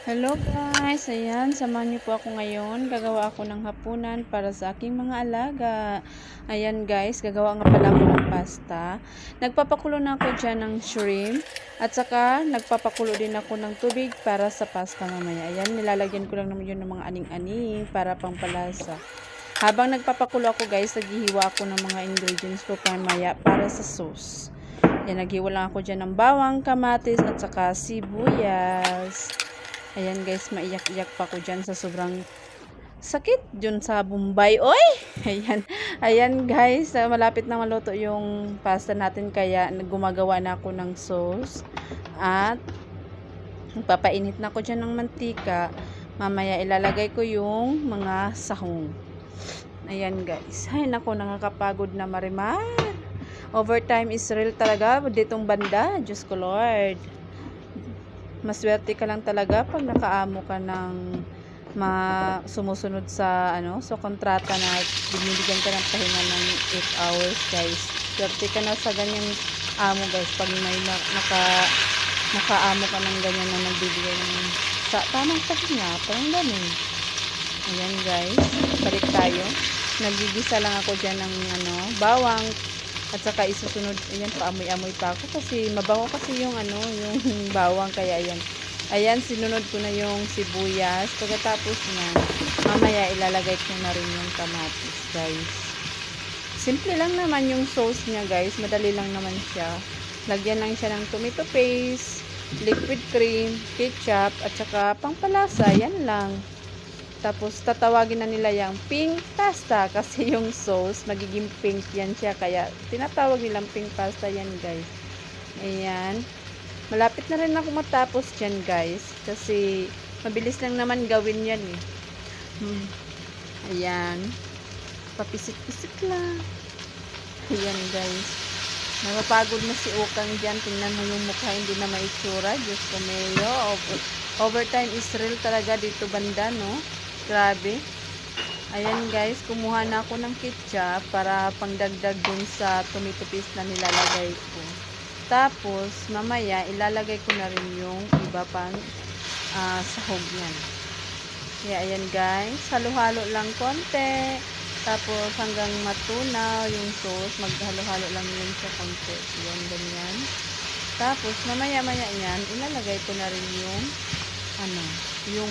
Hello guys, ayan, samahan niyo po ako ngayon. Gagawa ako ng hapunan para sa aking mga alaga. Ayan guys, gagawa nga pala ako ng pasta. Nagpapakulo na ako dyan ng shrimp. At saka, nagpapakulo din ako ng tubig para sa pasta mamaya. Ayan, nilalagyan ko lang naman yun ng mga aning-aning para pampalasa. Habang nagpapakulo ako guys, naghihiwa ako ng mga ingredients ko mamaya para sa sauce. Ayan, naghiwa lang ako dyan ng bawang, kamatis, at saka sibuyas. Ayan guys, maiyak-iyak pa ko dyan sa sobrang sakit dyan sa Bombay. Oy! Ayan guys, malapit na maluto yung pasta natin kaya gumagawa na ako ng sauce. At papainit na ko dyan ng mantika. Mamaya ilalagay ko yung mga sahong. Ayan guys. Ay nako, nakakapagod na marimar. Overtime is real talaga ditong banda. Diyos ko Lord. Maswerte ka lang talaga pag nakaamo ka ng sumusunod sa sa kontrata na binibigyan ka ng pahinga ng 8 hours guys. Swerte ka na sa ganyang amo guys pag may nakaamo ka ng ganyan na nagbibigay ng sa tamang pahinga, parang ganun. Ayan guys, balik tayo. Nagigisa lang ako dyan ng bawang. At saka isusunod, ayan, paamoy-amoy pa ako kasi mabango kasi yung yung bawang, kaya ayan. Ayan, sinunod ko na yung sibuyas. Pagkatapos niyan, mamaya ilalagay ko na rin yung kamatis, guys. Simple lang naman yung sauce niya, guys. Madali lang naman siya. Lagyan lang siya ng tomato paste, liquid cream, ketchup, at saka pangpalasa. Yan lang. Tapos tatawagin na nila yung pink pasta kasi yung sauce magiging pink yan siya, kaya tinatawag nilang pink pasta yan guys. Ayan, malapit na rin ako matapos dyan guys kasi mabilis lang naman gawin yan Ayan, papisit-pisit lang. Ayan guys, napapagod na si Ukang dyan. Tingnan mo yung mukha, hindi na maitsura. Diyos ko mayo, overtime is real talaga dito banda, no? Grabe. Ayan guys, kumuha na ako ng ketchup para pangdagdag dun sa tomato paste na nilalagay ko. Tapos, mamaya, ilalagay ko na rin yung iba pang sahog yan. Kaya ayan guys, halo-halo lang konti. Tapos, hanggang matunaw yung sauce, maghalo-halo lang yun sa konti. Yan, ganyan. Tapos, mamaya-maya yan, ilalagay ko na rin yung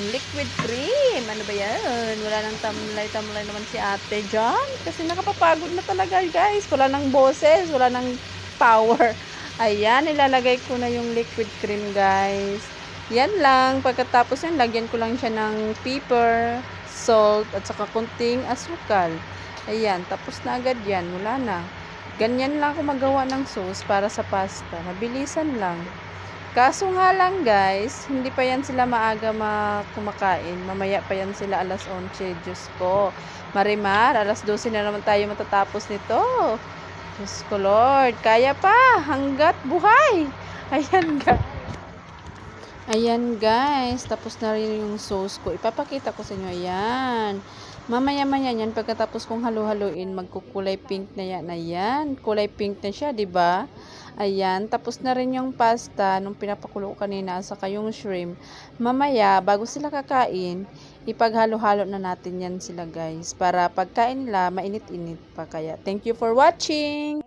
liquid cream. Ano ba yan? Wala nang tamlay-tamlay naman si ate dyan. Kasi nakapapagod na talaga guys. Wala nang boses, wala nang power. Ayan, ilalagay ko na yung liquid cream guys. Yan lang. Pagkatapos yan, lagyan ko lang siya ng pepper, salt, at saka kunting asukal. Ayan, tapos na agad yan. Wala na. Ganyan lang ako magawa ng sauce para sa pasta. Mabilisan lang. Kaso nga lang guys, hindi pa yan sila maaga kumakain. Mamaya pa yan sila alas 11. Diyos ko. Marimar, alas 12 na naman tayo matatapos nito. Diyos ko Lord. Kaya pa. Hanggat buhay. Ayan guys. Ayan guys. Tapos na rin yung sauce ko. Ipapakita ko sa inyo. Ayan. Mamaya-maya yan. Pagkatapos kong halo-haloin, magkukulay pink na yan. Ayan. Kulay pink na siya, diba? Ayan, tapos na rin yung pasta nung pinapakulo ko kanina, saka yung shrimp. Mamaya, bago sila kakain, ipaghalo-halo na natin yan sila guys. Para pagkain nila, mainit-init pa kaya. Thank you for watching!